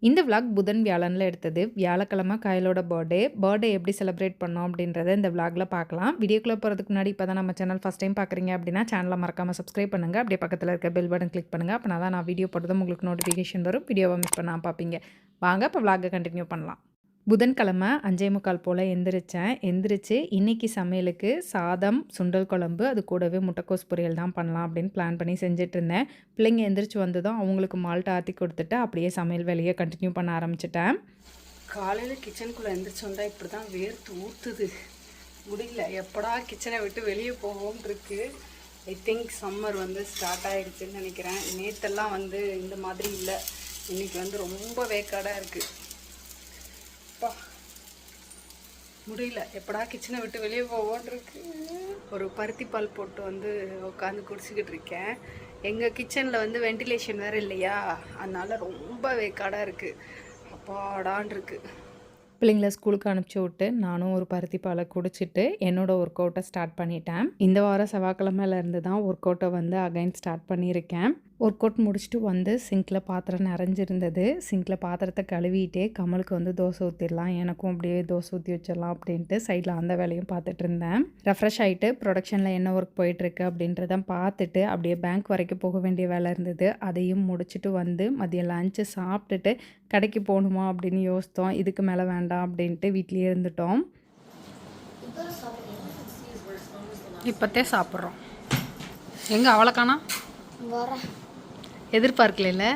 இந்த விளாக் புதன் வியாழனில் எடுத்தது. வியாழக்கிழமை கையலோட பர்த்டே எப்படி செலிப்ரேட் பண்ணோம் அப்படின்றத இந்த விளாகில் பார்க்கலாம். வீடியோக்குள்ளே போகிறதுக்கு முன்னாடி இப்போ தான் நம்ம சேனல் ஃபஸ்ட் டைம் பார்க்குறீங்க அப்படின்னா சேனலை மறக்காமல் சப்ஸ்கிரைப் பண்ணுங்கள். அப்படியே பக்கத்தில் இருக்க பெல் பட்டன் கிளிக் பண்ணுங்கள். அப்போ தான் நான் வீடியோ போட்டதும் உங்களுக்கு நோட்டிஃபிகேஷன் வரும். வீடியோவை மிஸ் பண்ணாமல் பார்ப்பீங்க. வாங்க இப்போ விளாகை கண்டினியூ பண்ணலாம். புதன்கிழமை 5:45 போல் எந்திரிச்சு இன்றைக்கி சமையலுக்கு சாதம், சுண்டல் குழம்பு, அது கூடவே முட்டைக்கோஸ் பொரியல் தான் பண்ணலாம் அப்படின்னு பிளான் பண்ணி செஞ்சிட்ருந்தேன். பிள்ளைங்க எந்திரிச்சு வந்ததும் அவங்களுக்கு மால்ட்டை ஆற்றி கொடுத்துட்டு அப்படியே சமையல் வேலையை கண்டினியூ பண்ண ஆரம்பிச்சிட்டேன். காலையில் கிச்சனுக்குள்ளே எந்திரிச்சு வந்தால் இப்படி தான் வேர்த்து ஊற்றுது. முடியல, எப்படா கிச்சனை விட்டு வெளியே போவோம்னு இருக்குது. ஐ திங்க் சம்மர் ஸ்டார்ட் ஆகிடுச்சுன்னு நினைக்கிறேன். நேற்றெல்லாம் இந்த மாதிரி இல்லை. இன்றைக்கி ரொம்ப வேக்காடாக இருக்குது. முடியல, எப்படா கிச்சனை விட்டு வெளியே போவோன்னு இருக்கு. ஒரு பருத்தி பால் போட்டு உட்காந்து குடிச்சிக்கிட்டு இருக்கேன். எங்கள் கிச்சனில் வென்டிலேஷன் வேறு இல்லையா, அதனால ரொம்ப வேக்காடாக இருக்குது. அப்பாடான் இருக்கு. பிள்ளைங்கள ஸ்கூலுக்கு அனுப்பிச்சி விட்டு நானும் ஒரு பருத்தி பாலை குடிச்சிட்டு என்னோடய ஒர்க் அவுட்டை ஸ்டார்ட் பண்ணிட்டேன். இந்த வாரம் செவ்வாய்க்கிழமையிலேருந்து தான் ஒர்க் அவுட்டை அகைன் ஸ்டார்ட் பண்ணியிருக்கேன். ஒர்க் அவுட் முடிச்சுட்டு சிங்கில் பாத்திரம் நிறைஞ்சிருந்தது. சிங்கில் பாத்திரத்தை கழுவிட்டே கமலுக்கு தோசை ஊற்றிடலாம், எனக்கும் அப்படியே தோசை ஊற்றி வச்சிடலாம் அப்படின்ட்டு சைடில் அந்த வேலையும் பார்த்துட்டு இருந்தேன். ரெஃப்ரெஷ் ஆகிட்டு ப்ரொடக்ஷனில் என்ன ஒர்க் போயிட்டுருக்கு அப்படின்றத பார்த்துட்டு அப்படியே பேங்க் வரைக்கும் போக வேண்டிய வேலை இருந்தது. அதையும் முடிச்சுட்டு மதியம் லஞ்சு சாப்பிட்டுட்டு கடைக்கு போகணுமா அப்படின்னு யோசித்தோம். இதுக்கு மேலே வேண்டாம் அப்படின்ட்டு வீட்லேயே இருந்துட்டோம். இப்போத்தே சாப்பிட்றோம். எங்கே அவளைக்கானா எதிர்பார்க்கல.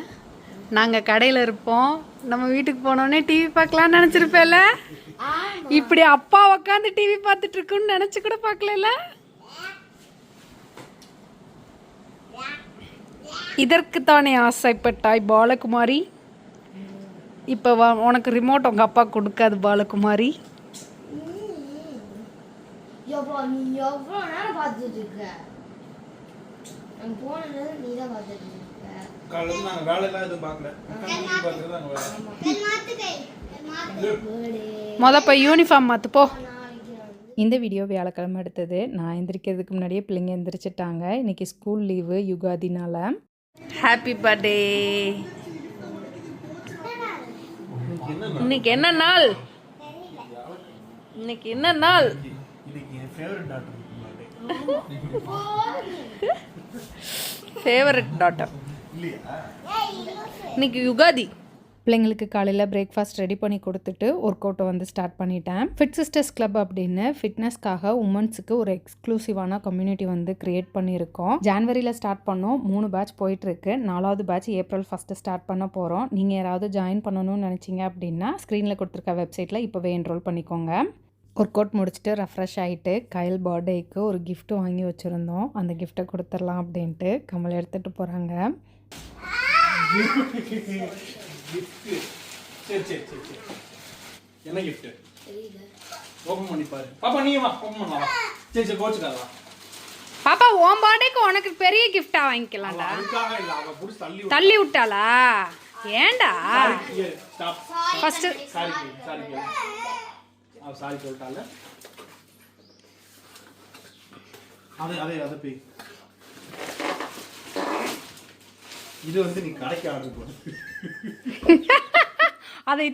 நாங்கள் கடையில் இருப்போம், நம்ம வீட்டுக்கு போனோடனே டிவி பார்க்கலான்னு நினச்சிருப்பேல. இப்படி அப்பா உக்காந்து டிவி பார்த்துட்டு இருக்குன்னு நினச்சி கூட பார்க்கல. இதற்குத்தானே ஆசைப்பட்டாய் பாலகுமாரி? இப்போ உனக்கு ரிமோட் உங்கள் அப்பா கொடுக்காது பாலகுமாரி. மொதல் போய் யூனிஃபார்ம் மாற்று போ. இந்த வீடியோ வியாழக்கிழமை எடுத்தது. நான் எந்திரிக்கிறதுக்கு முன்னாடியே பிள்ளைங்க எந்திரிச்சிட்டாங்க. இன்றைக்கி ஸ்கூல் லீவு யுகாதினால. Happy birthday. இன்னைக்கு என்ன நாள்? இன்னைக்கு என்ன நாள்? Favourite daughter. இன்னைக்கு யுகாதி. பிள்ளைங்களுக்கு காலையில் பிரேக்ஃபாஸ்ட் ரெடி பண்ணி கொடுத்துட்டு ஒர்க் அவுட்டை ஸ்டார்ட் பண்ணிட்டேன். ஃபிட் சிஸ்டர்ஸ் கிளப் அப்படின்னு ஃபிட்னஸ்க்காக உமன்ஸுக்கு ஒரு எக்ஸ்க்ளூசிவான கம்யூனிட்டி க்ரியேட் பண்ணியிருக்கோம். ஜான்வரியில் ஸ்டார்ட் பண்ணோம். 3 பேட்ச் போயிட்டுருக்கு. 4வது பேட்ச் ஏப்ரல் 1 ஸ்டார்ட் பண்ண போகிறோம். நீங்கள் யாராவது ஜாயின் பண்ணணும்னு நினச்சிங்க அப்படின்னா ஸ்க்ரீனில் கொடுத்துருக்க வெப்சைட்டில் இப்போவே என்ரோல் பண்ணிக்கோங்க. ஒர்க் அவுட் முடிச்சுட்டு ரெஃப்ரெஷ் ஆகிட்டு கையில் பர்த்டேக்கு ஒரு கிஃப்ட் வாங்கி வச்சுருந்தோம். அந்த கிஃப்ட்டை கொடுத்துடலாம் அப்படின்ட்டு கமல் எடுத்துகிட்டு போகிறாங்க. என்ன கிஃப்ட்? ஓபன் பண்ணி பாரு பாப்பா. நீ வா, ஓபன் பண்ணலாம். சரி கோச்சுக்காத. பாப்பா உன் பர்த்டேக்கு உனக்கு பெரிய கிஃப்டா வாங்கிக்கலாம்டா. அதுக்காக இல்ல, அவ புடிச்சு தள்ளி விட்டாளா? ஏண்டா? ஸ்டாப். First sorry. அவ சாரி சொல்லிட்டால. அதே போய் இது நீ கடைக்கு ஆர்டர் போடு. அதை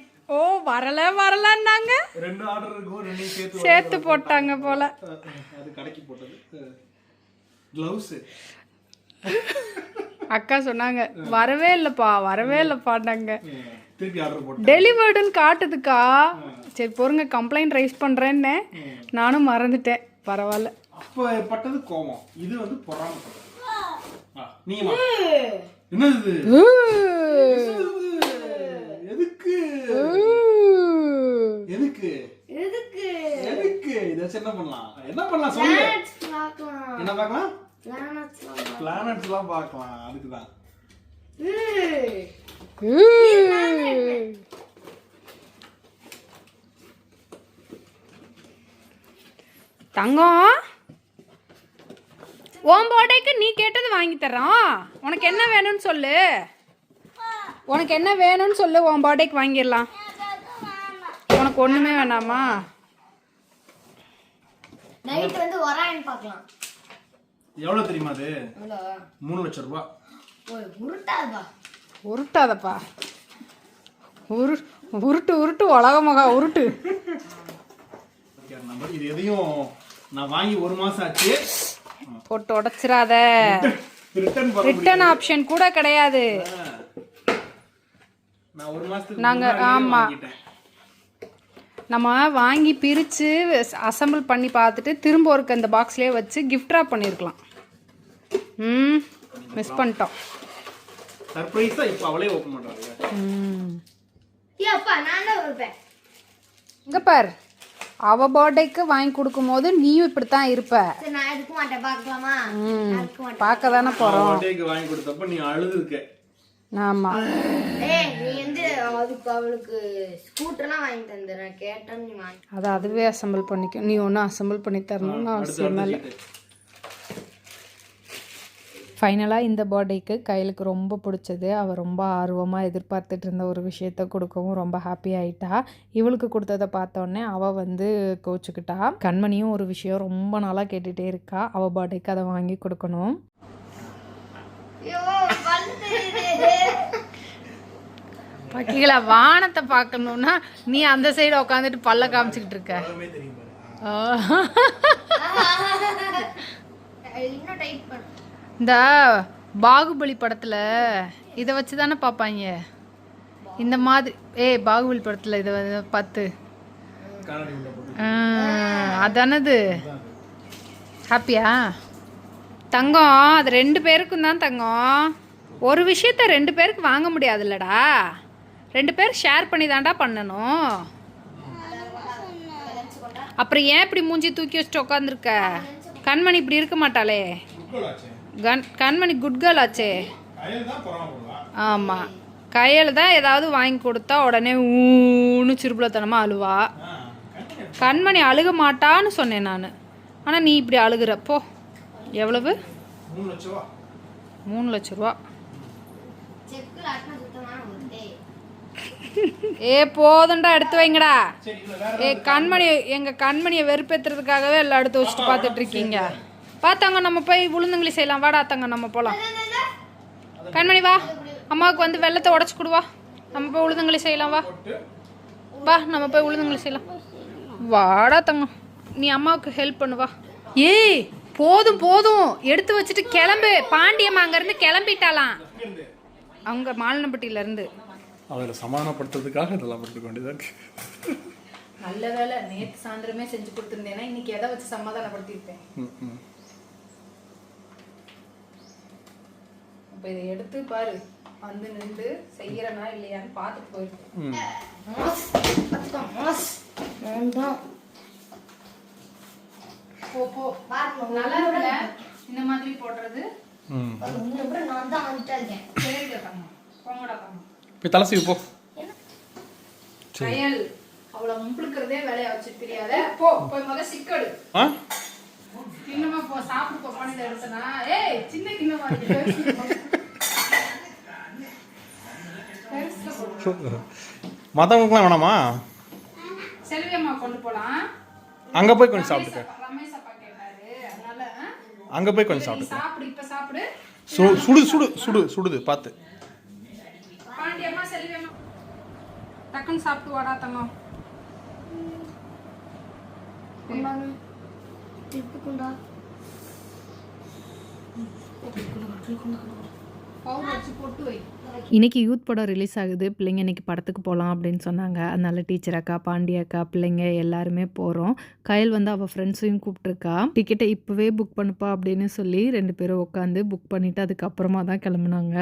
வரலன்னாங்க. 2 ஆர்டர் இருக்கும், 2 சேர்த்து போட்டாங்க போல. அது கடைக்கு போட்டது. க்ளவுஸ் அக்கா சொன்னாங்க வரவே இல்லப்பான்னாங்க. திருப்பி ஆர்டர் போட்டு டெலிவர்டுன்னு காட்டுதுக்கா. சரி பொறுங்க, கம்ப்ளைண்ட் ரைஸ் பண்றேன்னு நானும் மறந்துட்டேன். பரவாயில்ல. அப்ப பட்டது கோவம், இது பொறாம பட்டது. நீங்க என்னது? எதுக்கு இத என்ன பண்ணலாம் சொல்லு. என்ன பார்க்கலாம்? பிளானட்ஸ்லாம் பார்க்கலாம். அதுக்கு தான். தங்கம், உன் பர்த்டேக்கு நீ கேட்டது வாங்கி தர்றோம். உனக்கு என்ன வேணும்னு சொல்லு. உன் பர்த்டேக்கு வாங்கிடலாம். உனக்கு ஒண்ணுமே வேணாமா? நைட் வரான்னு பார்க்கலாம். எவ்வளவு தெரியுமா அது? 3 லட்சம் ரூபாய். உருட்டாதப்பா. உருட்டு உருட்டு உலகமகா உருட்டு. நம்பர் இது எதையும் நான் வாங்கி 1 மாசம் ஆச்சு. போட்டு உடைச்சிராத. ரிட்டர்ன் ஆப்ஷன் கூட கிடையாது. நான் 1 மாசத்துக்கு நாங்க ஆமா நம்ம வாங்கி பிரித்து அசம்பிள் பண்ணி பார்த்துட்டு திரும்ப ஒருக்கு அந்த பாக்ஸ்லேயே வச்சு கிஃப்ட் ராப் பண்ணியிருக்கலாம். மிஸ் பண்ணிட்டோம். சர்ப்ரைஸா இப்போ அவளே ஓபன் பண்றாங்க. அப்பா நான் தான் வருவேன். இங்க பார், அவ பர்த்டேக்கு வாங்கி கொடுக்கும்போது நீயும் இப்படித்தான் இருப்ப. சரி நான் எடுக்க மாட்டேன், பார்க்கலாமா? பார்க்க தானே போறோம். பர்த்டேக்கு வாங்கி கொடுத்தப்ப நீ அழுதுருக்க. ஆமா. ஏய் நீ வந்து அதுக்கு அவளுக்கு ஸ்கூட்டர்லாம் வாங்கி தந்துறேன் கேட்டேன், நீ வாங்கி. அதுவே அசம்பிள் பண்ணிக்க. நீ ஒன்றும் அசம்பிள் பண்ணி தரணும்னு அவசியம் இல்லை. ஃபைனலாக இந்த பர்த்டேக்கு கையிலுக்கு ரொம்ப பிடிச்சது. அவள் ரொம்ப ஆர்வமாக எதிர்பார்த்துட்டு இருந்த ஒரு விஷயத்த கொடுக்கவும் ரொம்ப ஹாப்பி ஆகிட்டா. இவளுக்கு கொடுத்ததை பார்த்தோன்னே அவள் வந்து கோச்சுக்கிட்டா. கண்மணியும் ஒரு விஷயம் ரொம்ப நாளாக கேட்டுகிட்டே இருக்கா, அவள் பர்த்டேக்கு அதை வாங்கி கொடுக்கணும். பக்கிகளா வானத்தை பார்க்கணுன்னா நீ அந்த சைடு உட்காந்துட்டு பல்ல காமிச்சிக்கிட்டு இருக்க. இந்த பாகுபலி படத்தில் இதை வச்சு தானே பார்ப்பாங்க இந்த மாதிரி. பாகுபலி படத்தில் இதை 10 அதானது. ஹாப்பியா தங்கம்? அது 2 பேருக்கும் தான் தங்கம். ஒரு விஷயத்த 2 பேருக்கு வாங்க முடியாதுல்லடா. 2 பேர் ஷேர் பண்ணி தான்டா பண்ணணும். அப்புறம் ஏன் இப்படி மூஞ்சி தூக்கி வச்சுட்டு உட்காந்துருக்க? கண்மணி இப்படி இருக்க மாட்டாளே. கண்மணி குட் கேர்ள் ஆச்சே. ஆமாம், கையில் தான் ஏதாவது வாங்கி கொடுத்தா உடனே ஊன்னு சிறுபுலத்தனமாக அழுவா. கண்மணி அழுக மாட்டான்னு சொன்னேன் நான். ஆனால் நீ இப்படி அழுகுறப்போ எவ்வளவு? 3 லட்ச ரூபா. போதும்டா, எடுத்து வைங்கடா. கண்மணி எங்கள் கண்மணியை வெறுப்பேற்றுறதுக்காகவே எல்லாம் எடுத்து வச்சுட்டு பார்த்துட்டு இருக்கீங்க. பார்த்தாங்க நம்ம போய் உளுந்தங்களி செய்யலாம். வாடா தங்க நம்ம போகலாம். கண்மணி வா, அம்மாவுக்கு வந்து வெள்ளத்தை உடச்சி கொடுவா. நம்ம போய் உளுந்தங்களி செய்யலாம். வா நம்ம போய் உளுந்தங்களி செய்யலாம். வாடா தங்கம், நீ அம்மாவுக்கு ஹெல்ப் பண்ணுவா. போதும் போதும், எடுத்து வச்சுட்டு கிளம்பு. பாண்டியம்மா அங்கேருந்து கிளம்பிட்டாலாம், அவங்க மாலனப்பட்டியிலேருந்து. அதில் சமாதானப்படுத்துறதுக்காக இதெல்லாம் பண்ணிக்க வேண்டியதாக இருக்கு. நல்ல வேலை நேற்று சாயந்தரமே செஞ்சு கொடுத்துருந்தேன்னா இன்னைக்கு எதை வச்சு சமாதானப்படுத்திருப்பேன். இப்போ இதை எடுத்து பாரு, வந்து நின்று செய்யறனா இல்லையான்னு பார்த்துட்டு போயிருக்கேன். நல்லா இருக்குல்ல இந்த மாதிரி போடுறது. நான் தான் வந்துட்டேன். சரி கேட்டாங்க, போங்கடா போங்க. போய் தலை சீவு போ. கயல் அவளை முழுக்கிறதே வேலையை வச்சு தெரியாத. போய் முதல்ல சிக்கடு கிண்ணமா போ, சாப்பிட்டு போ. பண்ணி எடுத்தனா சின்ன கிண்ணமா மற்றவங்களுக்குலாம் வேணாமா? செல்வி அம்மா கொண்டு போலாம். அங்கே போய் கொஞ்சம் சாப்பிட்டுக்க. ரமேஷ் அப்பா கேட்டாரு, அதனால அங்கே போய் கொஞ்சம் சாப்பிட்டு சாப்பிடு. இப்போ சாப்பிடு. சுடுது பார்த்து. பாண்டி அம்மா, செல்வி அம்மா டக்குன்னு சாப்பிட்டு வாடா தங்கம். இன்னைக்கு யூத் படம் ரிலீஸ் ஆகுது. பிள்ளைங்க இன்னைக்கு படத்துக்கு போகலாம் அப்படின்னு சொன்னாங்க. அதனால டீச்சர் அக்கா, பாண்டி அக்கா, பிள்ளைங்க எல்லாருமே போகிறோம். கயல் வந்து அவள் ஃப்ரெண்ட்ஸையும் கூப்பிட்ருக்கா. டிக்கெட்டை இப்போவே புக் பண்ணுப்பா அப்படின்னு சொல்லி 2 பேரும் உட்காந்து புக் பண்ணிவிட்டு அதுக்கப்புறமா தான் கிளம்புனாங்க.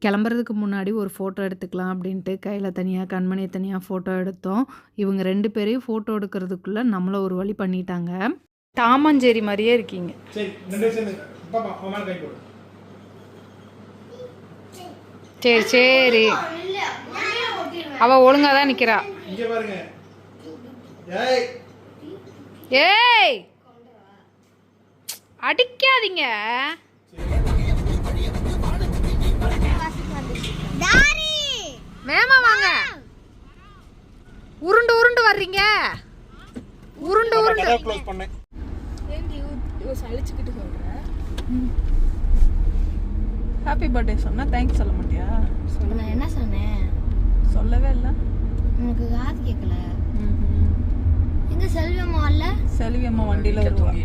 கிளம்புறதுக்கு முன்னாடி ஒரு ஃபோட்டோ எடுத்துக்கலாம் அப்படின்ட்டு கையில் தனியாக, கண்மணியை தனியாக ஃபோட்டோ எடுத்தோம். இவங்க 2 பேரையும் ஃபோட்டோ எடுக்கிறதுக்குள்ளே நம்மளை ஒரு வழி பண்ணிட்டாங்க. டாமஞ்சேரி மாதிரியே இருக்கீங்க. சரி சரி, அவள் ஒழுங்காக தான் நிற்கிறா. ஏய் அடிக்காதீங்க. வேமா வாங்க. உருண்டு உருண்டு வர்றீங்க. உருண்டு உருண்டு க்ளோஸ் பண்ணு. சலிச்சுக்கிட்டு சொல்றேன். ஹாப்பி பர்த்டே சொன்னா தேங்க்ஸ் சொல்ல மாட்டியா? நான் என்ன சொன்னேன்? சொல்லவே இல்லை. எனக்கு காது கேட்கல. எங்க செல்வி அம்மா வரல? செல்வி அம்மா வண்டியில் வருவாங்க.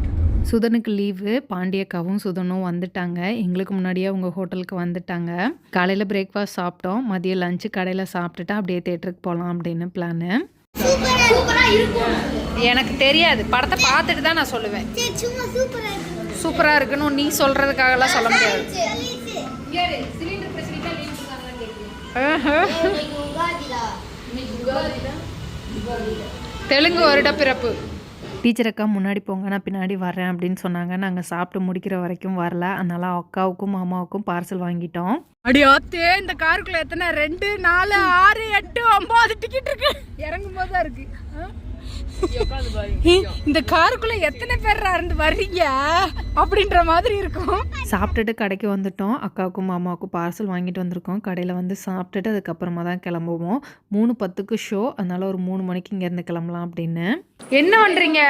சுதனுக்கு லீவு. பாண்டியக்காவும் சுதனும் வந்துட்டாங்க. எங்களுக்கு முன்னாடியே அவங்க ஹோட்டலுக்கு வந்துட்டாங்க. காலையில் பிரேக்ஃபாஸ்ட் சாப்பிட்டோம். மதியம் லஞ்சு கடையில் சாப்பிட்டுட்டு அப்படியே தேட்டருக்கு போகலாம் அப்படின்னு பிளானு. எனக்கு தெரியாது, படத்தை பார்த்துட்டு தான் நான் சொல்லுவேன். சூப்பராக இருக்குன்னு நீ சொல்கிறதுக்காகலாம் சொல்ல முடியாது. தெலுங்கு வருட பிறப்பு. டீச்சர் அக்கா முன்னாடி போங்க, நான் பின்னாடி வரேன் அப்படின்னு சொன்னாங்க. நாங்கள் சாப்பிட்டு முடிக்கிற வரைக்கும் வரல. அதனால அக்காவுக்கும் மாமாவுக்கும் பார்சல் வாங்கிட்டோம். அடி ஆத்தே, இந்த காருக்குள்ள எத்தனை 2 4 6 8 9 டிக்கெட் இருக்கு. இறங்கும் போது தான் இருக்கு. இந்த காருக்குள்ள எத்தனை பேர் இருந்து வர்றீங்க அப்படின்ற மாதிரி இருக்கும். சாப்பிட்டுட்டு கடைக்கு வந்துட்டோம். அக்காவுக்கும் மாமாவுக்கும் பார்சல் வாங்கிட்டு வந்திருக்கோம். கடையில் வந்து சாப்பிட்டுட்டு அதுக்கப்புறமா தான் கிளம்புவோம். 3:10க்கு ஷோ, அதனால ஒரு 3 மணிக்கு இங்கேருந்து கிளம்பலாம் அப்படின்னு. என்ன பண்றீங்க?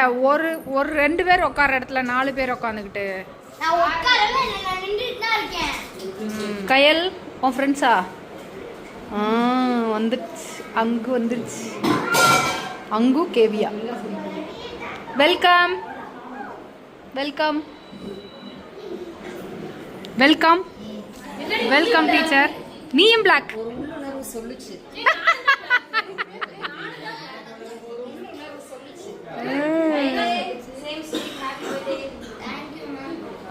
ஒரு 2 பேர் உட்கார இடத்துல 4 பேர் உட்காந்துக்கிட்டு. கயல் உன் ஃப்ரெண்ட்ஸா? வந்துடுச்சு, அங்கு வந்துடுச்சு. அங்கு கேவியா. Welcome welcome welcome welcome teacher. நீயும் பிளாக்.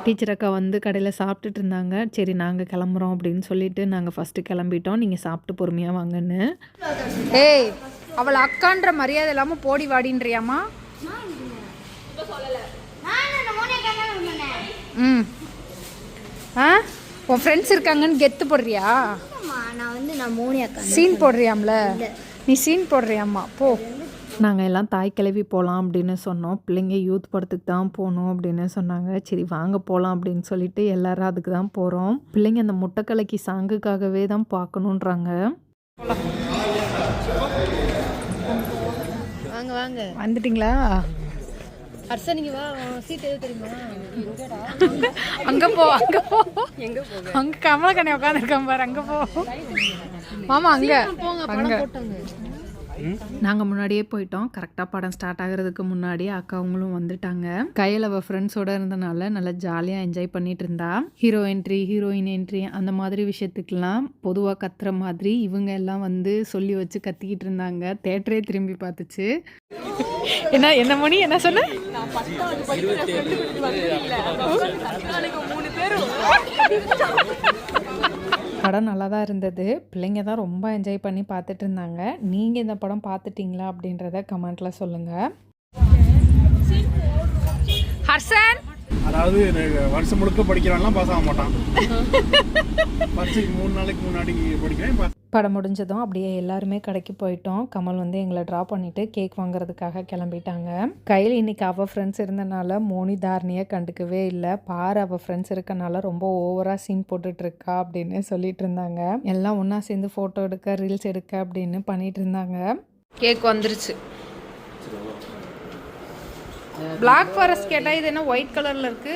டீச்சர் அக்கா வந்து கடையில் சாப்பிட்டுட்டு இருந்தாங்க. சரி நாங்கள் கிளம்புறோம் அப்படின்னு சொல்லிட்டு நாங்கள் ஃபஸ்ட்டு கிளம்பிட்டோம். நீங்கள் சாப்பிட்டு பொறுமையாக வாங்கன்னு. ஏய், அவள் அக்கான்ற மரியாதை இல்லாமல் போடி வாடின்றியாமா? ம். உன் ஃப்ரெண்ட்ஸ் இருக்காங்கன்னு கெத்து போடுறியா? சீன் போடுறியாம்ல? நீ சீன் போடுறியாம்மா? போ. நாங்கள் எல்லாம் தாய் கிளவி போகலாம் அப்படின்னு சொன்னோம். பிள்ளைங்க யூத் படத்துக்கு தான் போகணும் அப்படின்னு சொன்னாங்க. சரி வாங்க போகலாம் அப்படின்னு சொல்லிட்டு எல்லாரும் அதுக்கு தான் போகிறோம். பிள்ளைங்க அந்த முட்டைக்கலைக்கு சாங்குக்காகவே தான் பார்க்கணுன்றாங்க. வாங்க வாங்க. வந்துட்டீங்களா? ஹர்ஷா நீங்க வா, சீட் எது தெரியுமா? அங்க போ, அங்க போ. எங்க போக? அங்க கமலக்கண்ணே உட்காந்துருக்கான் பாரு, அங்க போ. மாமா அங்க அங்க. நாங்கள் முன்னாடியே போயிட்டோம். கரெக்டாக படம் ஸ்டார்ட் ஆகிறதுக்கு முன்னாடி அக்காவங்களும் வந்துட்டாங்க. கையில் அவள் ஃப்ரெண்ட்ஸோடு இருந்தனால நல்லா ஜாலியாக என்ஜாய் பண்ணிட்டு இருந்தா. ஹீரோ என்ட்ரி, ஹீரோயின் என்ட்ரி அந்த மாதிரி விஷயத்துக்கெல்லாம் பொதுவாக கத்துற மாதிரி இவங்க எல்லாம் வந்து சொல்லி வச்சு கத்திக்கிட்டு இருந்தாங்க. தேட்டரே திரும்பி பார்த்துச்சு. என்ன மணி என்ன சொன்ன? படம் நல்லா தான் இருந்தது. பிள்ளைங்க தான் ரொம்ப என்ஜாய் பண்ணி பார்த்துட்டு இருந்தாங்க. நீங்கள் இந்த படம் பார்த்துட்டிங்களா அப்படின்றத கமெண்ட்டில் சொல்லுங்கள். ஹர்ஷன் அதாவது வருஷம் முழுக்க படிக்கிறவன்லாம் பாஸ் ஆக மாட்டான். பரீட்சைக்கு 3 நாளைக்கு முன்னாடி படிக்கிறேன். படம் முடிஞ்சதும் அப்படியே எல்லாருமே கடைக்கு போயிட்டோம். கமல் வந்து எங்களை ட்ராப் பண்ணிவிட்டு கேக் வாங்குறதுக்காக கிளம்பிட்டாங்க. கையில் இன்றைக்கி அவள் ஃப்ரெண்ட்ஸ் இருந்தனால மோனி தாரணியை கண்டுக்கவே இல்லை. பாரு அவள் ஃப்ரெண்ட்ஸ் இருக்கனால ரொம்ப ஓவராக சீன் போட்டுட்ருக்கா அப்படின்னு சொல்லிட்டு இருந்தாங்க. எல்லாம் ஒன்றா சேர்ந்து ஃபோட்டோ எடுக்க, ரீல்ஸ் எடுக்க அப்படின்னு பண்ணிட்டு இருந்தாங்க. கேக் வந்துருச்சு. Black Forest கேட்டா இது என்ன ஒயிட் கலர்ல இருக்கு?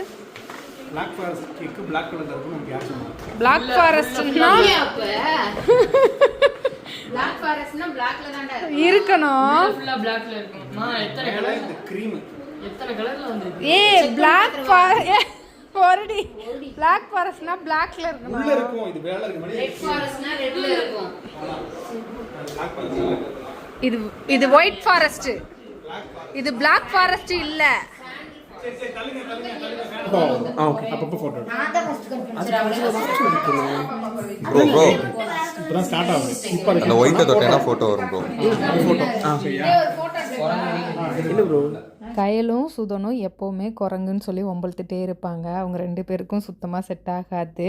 Black Forest கேக் Black கலர்ல இருக்கும். நமக்கு யார் சொன்னா? Black Forestனா Black Forestனா blackல தான்டா இருக்கணும். ஃபுல்லா blackல இருக்கும். எத்தனை கலர்? இந்த cream. எத்தனை கலர்ல வந்திருக்கு? ஏய் Black Forest போறடி. Black Forestனா blackல இருக்கணும். உள்ள இருக்கும். இது வேற இருக்கு மாதிரி. Red Forestனா ரெட்ல இருக்கும். Black Forest. இது ஒயிட் ஃபாரஸ்ட். இது Black Forest இல்ல. ஓகே அப்பப்ப போட்டோ நான் தான் ஃபர்ஸ்ட் கன்ஃபர்ம். ப்ரோ இப்பதான் ஸ்டார்ட் ஆகுது. இப்போ அந்த ஒயிட்டை தொட்டேன்னா ஃபோட்டோ வரும் ப்ரோ. இல்ல ப்ரோ. கையிலும் சுதனும் எப்போவுமே குரங்குன்னு சொல்லி ஒம்பழுத்துட்டே இருப்பாங்க. அவங்க 2 பேருக்கும் சுத்தமாக செட் ஆகாது.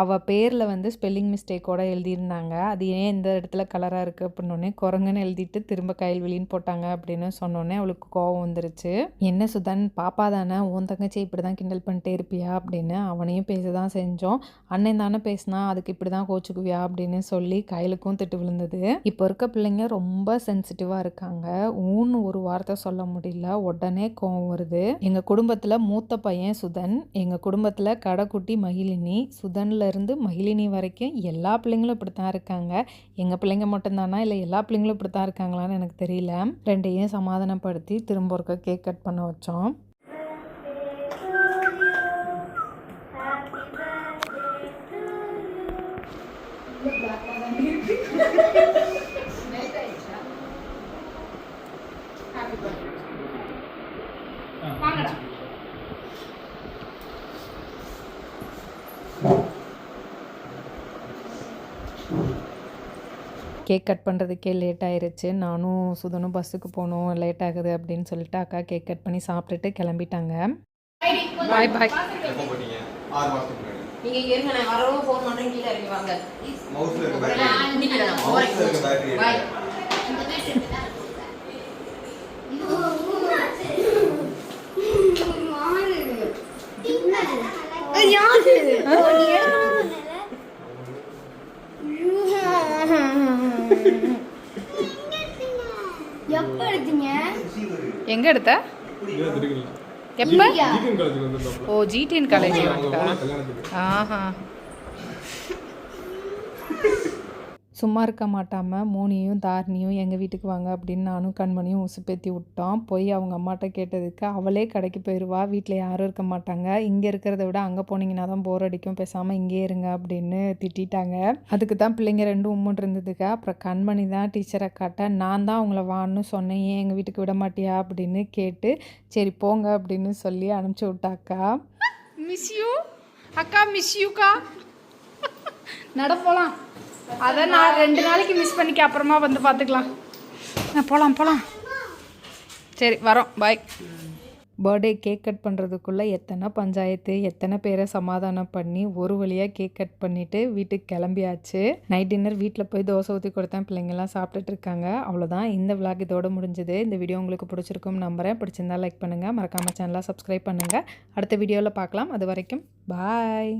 அவள் பேரில் வந்து ஸ்பெல்லிங் மிஸ்டேக்கோட எழுதியிருந்தாங்க. அது ஏன் இந்த இடத்துல கலராக இருக்குது அப்படின்னோடனே குரங்குன்னு எழுதிட்டு திரும்ப கைல்வெளின்னு போட்டாங்க அப்படின்னு சொன்னோடனே அவளுக்கு கோவம் வந்துருச்சு. என்ன சுதன், பாப்பா தானே, உன் தங்கச்சி இப்படி தான் கிண்டல் பண்ணிட்டே இருப்பியா அப்படின்னு அவனையும் பேச தான் செஞ்சோம். அண்ணன் தானே பேசினா அதுக்கு இப்படி தான் கோச்சுக்குவியா அப்படின்னு சொல்லி கையிலுக்கும் திட்டு விழுந்தது. இப்போ இருக்க பிள்ளைங்க ரொம்ப சென்சிட்டிவாக இருக்காங்க. ஊன்னு ஒரு வார்த்தை சொல்ல முடியல, உடனே உடனே கோவம் வருது. எங்கள் குடும்பத்தில் மூத்த பையன் சுதன், எங்கள் குடும்பத்தில் கடைக்குட்டி மகிழினி. சுதன்லேருந்து மகிழினி வரைக்கும் எல்லா பிள்ளைங்களும் இப்படி தான் இருக்காங்க. எங்கள் பிள்ளைங்க மட்டும்தானா இல்லை எல்லா பிள்ளைங்களும் இப்படி தான் இருக்காங்களான்னு எனக்கு தெரியல. ரெண்டையும் சமாதானப்படுத்தி திரும்ப ஒருக்கா கேக் கட் பண்ண வச்சோம். கேக் கட் பண்ணுறதுக்கே லேட் ஆயிருச்சு. நானும் சுதனும் பஸ்ஸுக்கு போகணும், லேட் ஆகுது அப்படின்னு சொல்லிட்டு அக்கா கேக் கட் பண்ணி சாப்பிட்டுட்டு கிளம்பிட்டாங்க. பாய் பாய். எப்போ போட்டீங்க? 6 மாசத்துக்கு முன்னாடி. நீங்க இங்க இருங்க, நான் வரவும் ஃபோன் பண்றேன், கீழ இறங்கி வாங்க. மவுஸ்ல இருக்க பேட்டரி. நான் மவுஸ்ல இருக்க பேட்டரி. பாய். எப்ப எடுத்தீங்க? எங்கே எடுத்த? எப்போ? ஓ, ஜிடிஎன் காலேஜ். ஆஹா. சும்மா இருக்க மாட்டாமல் மோனியும் தாரிணியும் எங்கள் வீட்டுக்கு வாங்க அப்படின்னு நானும் கண்மணியும் உசுப்பேத்தி விட்டோம். போய் அவங்க அம்மாட்ட கேட்டதுக்கு அவளே கடைக்கு போயிடுவா, வீட்டில் யாரும் இருக்க மாட்டாங்க, இங்கே இருக்கிறத விட அங்கே போனீங்கன்னா தான் போர் அடிக்கும், பேசாமல் இங்கே இருங்க அப்படின்னு திட்டாங்க. அதுக்கு தான் பிள்ளைங்க ரெண்டும் உம்முன்னு இருந்ததுக்கு. அப்புறம் கண்மணி தான் டீச்சரை காட்ட, நான் தான் அவங்கள வான்னு சொன்னேன், ஏன் எங்கள் வீட்டுக்கு விட மாட்டியா அப்படின்னு கேட்டு சரி போங்க அப்படின்னு சொல்லி அனுப்பிச்சி விட்டாக்கா. மிஸ் யூ அக்கா, மிஸ் யூக்கா. நட போகலாம். அதை நான் 2 நாளைக்கு மிஸ் பண்ணிக்க, அப்புறமா வந்து பார்த்துக்கலாம். போகலாம். சரி வரோம், பாய். பர்த்டே கேக் கட் பண்ணுறதுக்குள்ளே எத்தனை பஞ்சாயத்து, எத்தனை பேரை சமாதானம் பண்ணி ஒரு வழியாக கேக் கட் பண்ணிவிட்டு வீட்டுக்கு கிளம்பியாச்சு. நைட் டின்னர் வீட்டில் போய் தோசை ஊற்றி கொடுத்தேன், பிள்ளைங்கள்லாம் சாப்பிட்டுட்டு இருக்காங்க. அவ்வளோதான், இந்த விளாக் இதோட முடிஞ்சது. இந்த வீடியோ உங்களுக்கு பிடிச்சிருக்கும்னு நம்புகிறேன். பிடிச்சிருந்தா லைக் பண்ணுங்கள், மறக்காமல் சேனலை சப்ஸ்கிரைப் பண்ணுங்கள். அடுத்த வீடியோவில் பார்க்கலாம். அது வரைக்கும் பாய்.